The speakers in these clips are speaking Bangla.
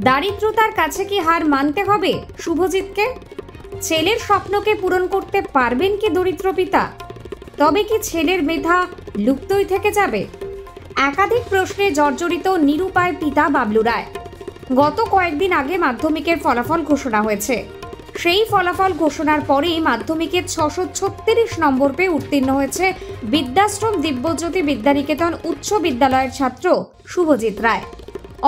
দারিদ্রতার কাছে কি হার মানতে হবে শুভজিৎকে? ছেলের স্বপ্নকে পূরণ করতে পারবেন কি দরিদ্র পিতা? তবে কি ছেলের মেধা লুপ্তই থেকে যাবে? একাধিক প্রশ্নে জর্জরিত নিরুপায় পিতা বাবলু রায়। গত কয়েকদিন আগে মাধ্যমিকের ফলাফল ঘোষণা হয়েছে। সেই ফলাফল ঘোষণার পরেই মাধ্যমিকের 636 নম্বর পেয়ে উত্তীর্ণ হয়েছে বিদ্যাশ্রম দিব্যজ্যোতি বিদ্যানিকেতন উচ্চ বিদ্যালয়ের ছাত্র শুভজিৎ রায়।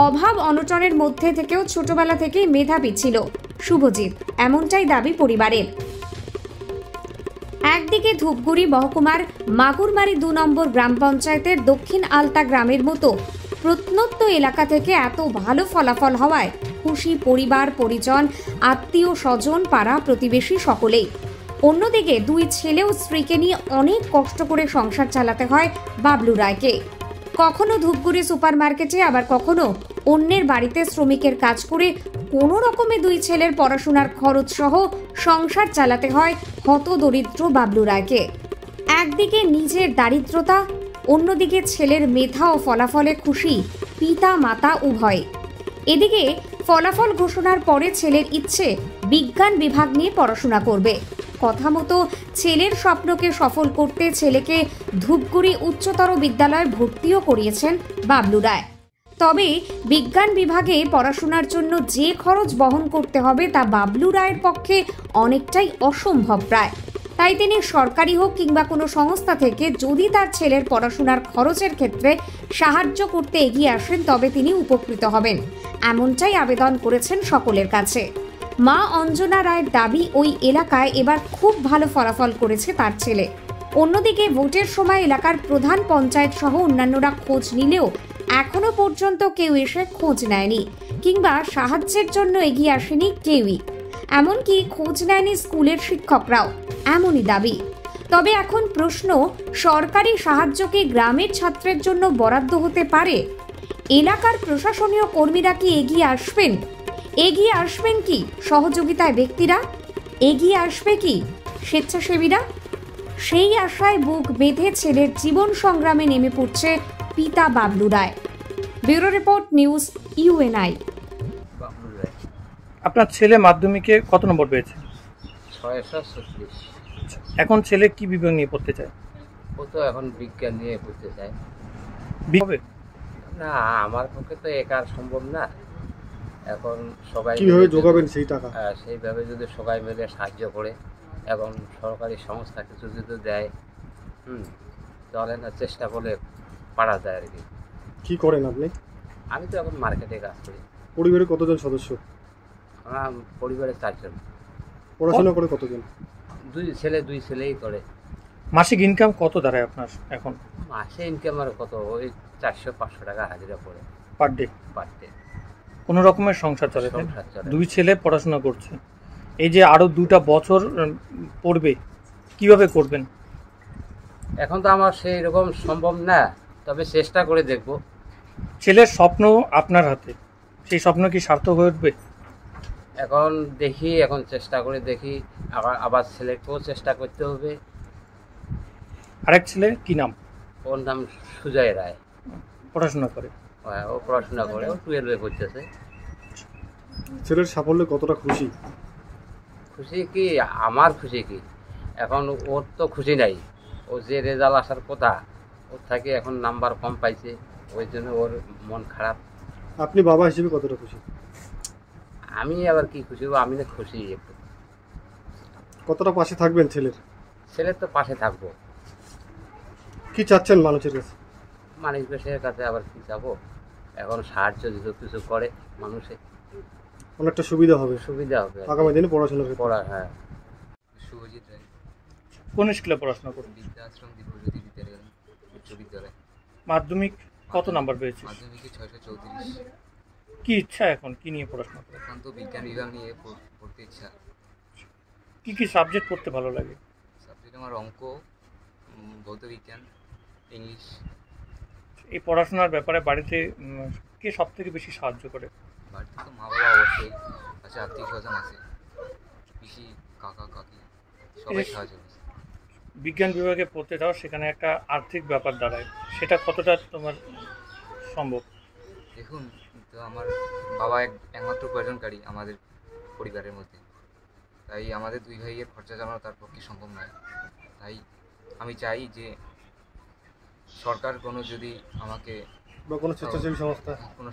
অভাব অনটনের মধ্যে থেকেও ছোটবেলা থেকেই মেধাবী ছিল শুভজিৎ, এমনটাই দাবি পরিবারের। একদিকে ধূপগুড়ি মহকুমার মাগুরমারি 2 নম্বর গ্রাম পঞ্চায়েতের দক্ষিণ আলতা গ্রামের মতো প্রত্যন্ত এলাকা থেকে এত ভালো ফলাফল হওয়ায় খুশি পরিবার পরিজন, আত্মীয় স্বজন, পাড়া প্রতিবেশী সকলেই। অন্যদিকে 2 ছেলে ও স্ত্রীকে নিয়ে অনেক কষ্ট করে সংসার চালাতে হয় বাবলু রায়কে। কখনো ধূপগুড়ি সুপার মার্কেটে, আবার কখনো অন্যের বাড়িতে শ্রমিকের কাজ করে কোনো রকমে 2 ছেলের পড়াশোনার খরচ সহ সংসার চালাতে হয় হতদরিদ্র বাবলু রায়কে। একদিকে নিজের দারিদ্রতা, অন্যদিকে ছেলের মেধা ও ফলাফলে খুশি পিতা মাতা উভয়। এদিকে ফলাফল ঘোষণার পরে ছেলের ইচ্ছে বিজ্ঞান বিভাগ নিয়ে পড়াশোনা করবে। কথা মতো ছেলের স্বপ্নকে সফল করতে ছেলেকে ধূপগুড়ি উচ্চতর বিদ্যালয়ে ভর্তিও করিয়েছেন বাবলু রায়। তবে বিজ্ঞান বিভাগে পড়াশোনার জন্য যে খরচ বহন করতে হবে তা বাবলু রায়ের পক্ষে অনেকটাই অসম্ভব প্রায়। তাই তিনি সরকারি হোক কিংবা কোনো সংস্থা থেকে যদি তার ছেলের পড়াশোনার খরচের ক্ষেত্রে সাহায্য করতে এগিয়ে আসেন তবে তিনি উপকৃত হবেন, এমনটাই আবেদন করেছেন সকলের কাছে। মা অঞ্জনা রায়ের দাবি, ওই এলাকায় এবার খুব ভালো ফলাফল করেছে তার ছেলে। অন্যদিকে ভোটের সময় এলাকার প্রধান পঞ্চায়েত সহ অন্যান্যরা খোঁজ নিলেও এখনো পর্যন্ত কেউ এসে খোঁজ নেয়নি কিংবা সাহায্যের জন্য এগিয়ে আসেনি কেউই। এমনকি খোঁজ নেয়নি স্কুলের শিক্ষকরাও, এমনই দাবি। তবে এখন প্রশ্ন, সরকারি সাহায্য কি গ্রামের ছাত্রের জন্য বরাদ্দ হতে পারে? এলাকার প্রশাসনীয় কর্মীরা কি এগিয়ে আসবেন? এগিয়ে আসবেন কি সহযোগিতায় ব্যক্তিরা? এগিয়ে আসবে কি স্বেচ্ছাসেবীরা? সেই আশায় বুক বেঁধে ছেলের জীবন সংগ্রামে নেমে পড়ছে পিতা Bablu Roy. Bureau report, news UNI. আপনার ছেলে মাধ্যমিকে কত নম্বর পেয়েছে? 636। এখন ছেলে কি বিভাগ নিয়ে পড়তে চায়? ও তো এখন বিজ্ঞান নিয়ে পড়তে চায়। না, আমার পক্ষে তো একার সম্ভব না। এখন সবাই কিভাবে যোগাবেন সেই টাকা? সেইভাবে যদি সবাই মিলে সাহায্য করে এবং সরকারি সংস্থা কিছু যদি দেয়, তাহলে না চেষ্টা করলে পারা যায় আর কি। কি করেন আপনি? আমি তো এখন মার্কেটে কাজ করি। পরিবারে কতজন সদস্য? আমার পরিবারে 4 জন। পড়াশোনা করে কতজন? 2 ছেলেই করে। মাসিক ইনকাম কত দাঁড়ায় আপনার এখন? মাসে ইনকাম আর কত, ওই 400-500 টাকা হাজিরা পড়ে পার ডে। কোনো রকমের সংসার চলে। 2 ছেলে পড়াশোনা করছে, এই যে আরো 2টা বছর পড়বে, কিভাবে করবেন? এখন তো আমার সেই রকম সম্ভব না, তবে চেষ্টা করে দেখব। ছেলের স্বপ্ন আপনার হাতে, সেই স্বপ্ন কি সার্থক হয়ে উঠবে? এখন দেখি, এখন চেষ্টা করে দেখি। আবার ছেলেকেও চেষ্টা করতে হবে। আরেক ছেলে কি নাম? ওর নাম সুজয় রায়। পড়াশোনা করে? ও পড়াশোনা করে, ও 12-এ পড়তেছে। ছেলের সাফল্যে কতটা খুশি? খুশি কি, আমার খুশি কি, এখন ওর তো খুশি নাই। ও যে রেজাল্ট আসার কথা, ওর থেকে এখন নাম্বার কম পাইছে, ওই জন্য ওর মন খারাপ। আপনি বাবা হিসেবে কতটা খুশি? আমি আবার কি খুশি, আমি না খুশি একটু। কতটা পাশে থাকবেন ছেলের? ছেলের তো পাশে থাকবো। কি চাচ্ছেন মানুষের কাছে? মানুষের কাছে আবার কি যাবো, এখন সাহায্য যদি কিছু করে মানুষে অনেকটা সুবিধা হবে আগামী দিনে পড়াশোনার ক্ষেত্রে। হ্যাঁ। শুভজিৎ রায়। কোন স্কুলে পড়াশোনা করেন? বিদ্যাশ্রম দিব্যজ্যোতি বিদ্যালয় উচ্চ বিদ্যালয়। মাধ্যমিক কত নাম্বার পেয়েছিস? মাধ্যমিকে 634। কি ইচ্ছা এখন, কি নিয়ে পড়াশোনা করে? এখন তো বিজ্ঞান বিভাগ নিয়ে পড়তে ইচ্ছা। কি কি সাবজেক্ট পড়তে ভালো লাগে? সাবজেক্ট আমার অঙ্ক, ভৌত বিজ্ঞান, ইংলিশ। এই পড়াশোনার ব্যাপারে বাড়িতে কে সব থেকে বেশি সাহায্য করে? বাড়িতে তো মা বাবা অবশ্যই আছে, আত্মীয় স্বজন আছে, পিসি, কাকা, কাকি, সবাই সাহায্য করে। বিজ্ঞান বিভাগে পড়তে যাও, সেখানে একটা আর্থিক ব্যাপার দাঁড়ায়, সেটা কতটা তোমার সম্ভব? দেখুন, তো আমার বাবা একমাত্র উপার্জনকারী আমাদের পরিবারের মধ্যে, তাই আমাদের দুই ভাইয়ের খরচা চালানো তার পক্ষে সম্ভব নয়। তাই আমি চাই যে সরকার যদি আমাকে বা কোনো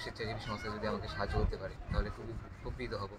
স্বেচ্ছাসেবী সংস্থা যদি আমাকে সাহায্য করতে পারে তাহলে খুবই উপকৃত হব।